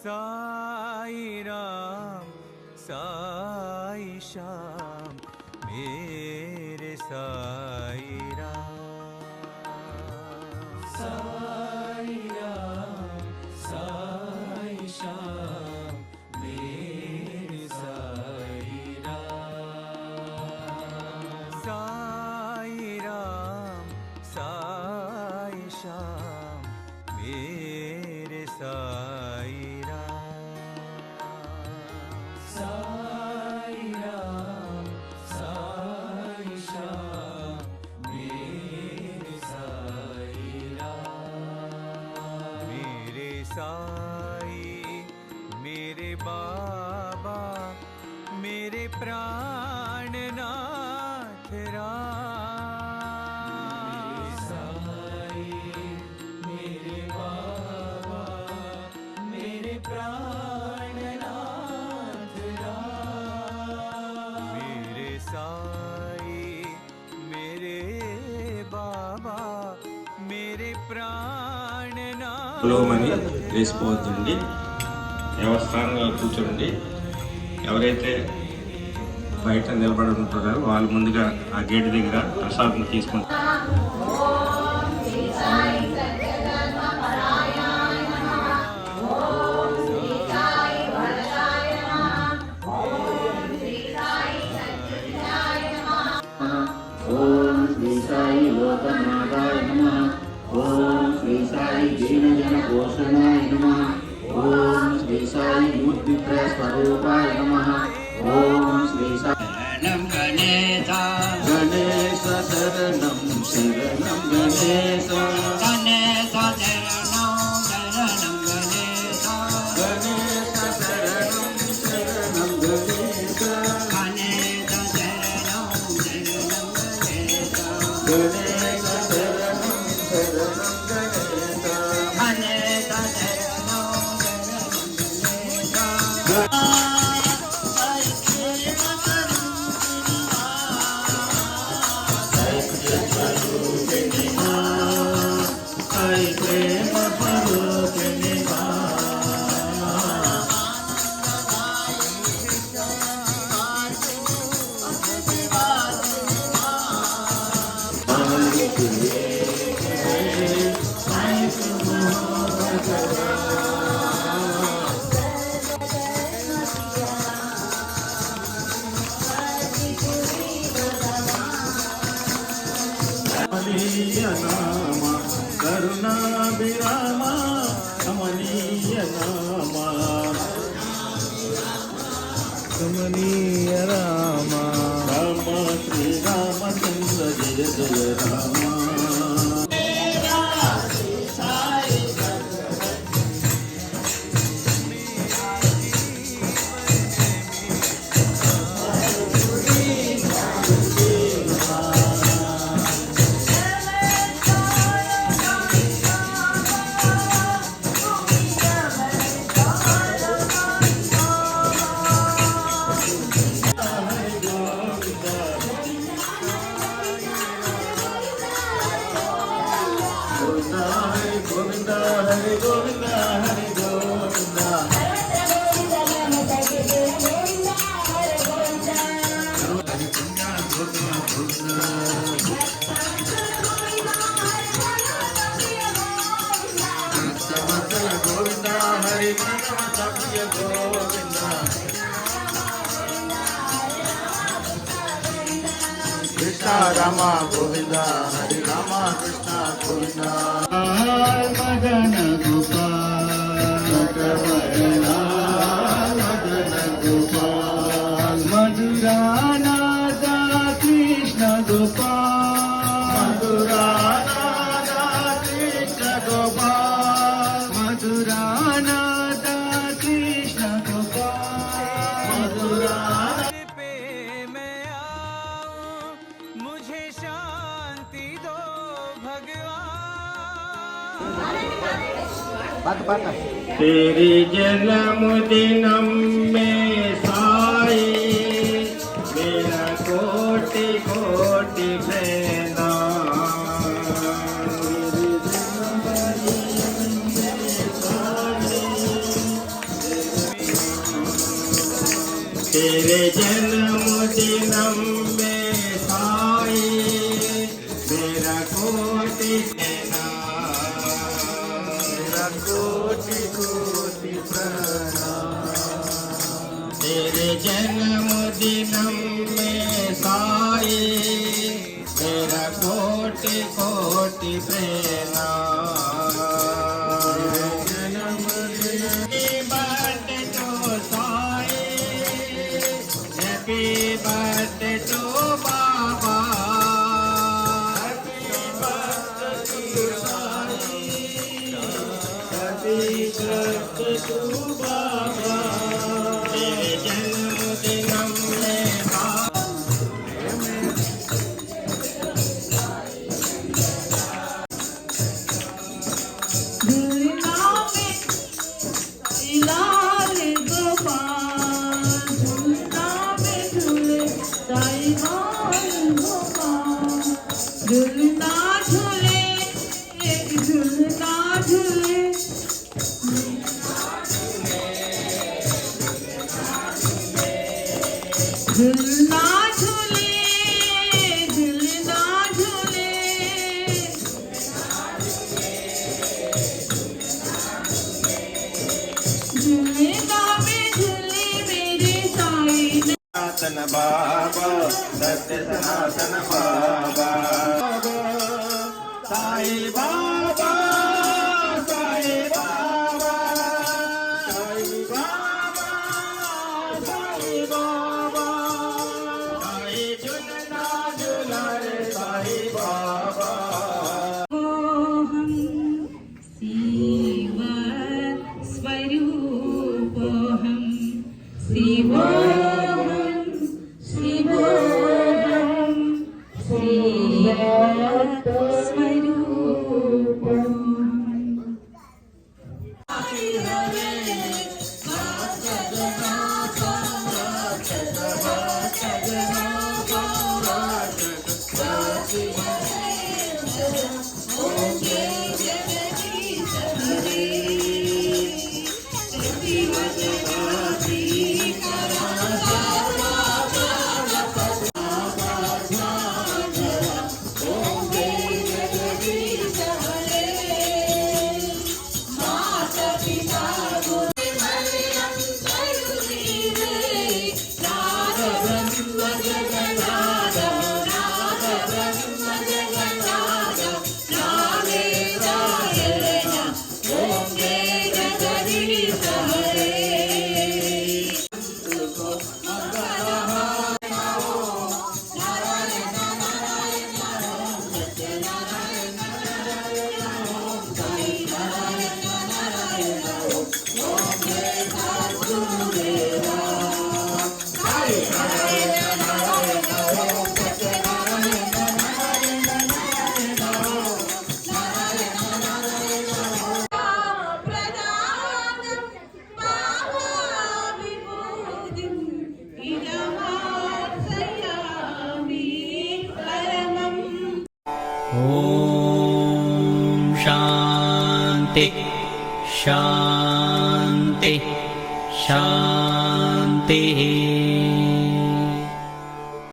साई राम साई श्याम मेरे साई राम। साई राम साई श्याम मेरे साई राम। साई राम साई श्याम मेरे साई राम। साई राम साई श्याम मेरे साई राम। मेरे साई मेरे बाबा मेरे प्राणनाथ राम। साई मेरे बाबा मेरे प्राणनाथ राम। मेरे साई मेरे बाबा मेरे प्राणनाथ। లోమని వేసిపోవద్దండి. వ్యవస్థానంగా కూర్చోండి. ఎవరైతే బయట నిలబడి ఉంటున్నారో వాళ్ళు ముందుగా ఆ గేటు దగ్గర ప్రసాదం తీసుకుంటారు. ఓం శ్రీ సాయి లోకనాథాయ నమః. ఓం శ్రీ సాయి దీనజన పోషణాయ నమః. ఓం శ్రీ సాయి మూర్తిత్రయ స్వరూపాయ నమః. ఓం శ్రీ సాయి గణేశ గణేశ శరణం శరణం గణేశ గణేశ శరణం శరణం గణేశ గణేశ శరణం శరణం గణేశ గణేశ శరణం శరణం గణేశ గణేశ శరణం శరణం గణేశ గణేశ శరణం సాయి ప్రేమ స్వరూపిణి నామ కరుణాభిరామ కమనీయ నామ కమనీయ రామ రామ శ్రీరామచంద్ర జయ జయ రామ. గోవింద హరి గోవింద హరి గోవింద గోవింద హరి గోవింద కృష్ణ రామ గోవింద హరి రామ కృష్ణ గోవింద మదన గోపాల్ మదన గోపాల్ మధురానాద కృష్ణ గోపాల్ మధురానాద కృష్ణ గోపాల్ మధురానాద కృష్ణ గోపాల్ మధురా पे मैं आऊं मुझे शांति दो भगवान। तेरी जन्म दिनम में साई मेरा कोटि कोटि प्रणाम। तेरे जन्मदिनम में साई मेरा कोटि प्रणाम, मेरा कोटि कोटि प्रणाम। तेरे जन्मदिनम में साई मेरा कोटि कोटि प्रणाम। Happy birthday to Baba. Happy birthday to Sai. Happy birthday to Baba. तेरे जन्मदिनम में झूलना झूले झूलना झूले झूलना झूले झूलना झूले झूलेगा में झूले मेरे साई सनातन बाबा सत्य सनातन बाबा साई बाबा साई बाबा साई बाबा साई बाबा साई झुलना झुला रे साई बाबा। स्वरूपोऽहं शिवोऽहं शिवोऽहं शिवस्वरूपोऽहम्। ॐ शान्ति शान्ति शान्तिः।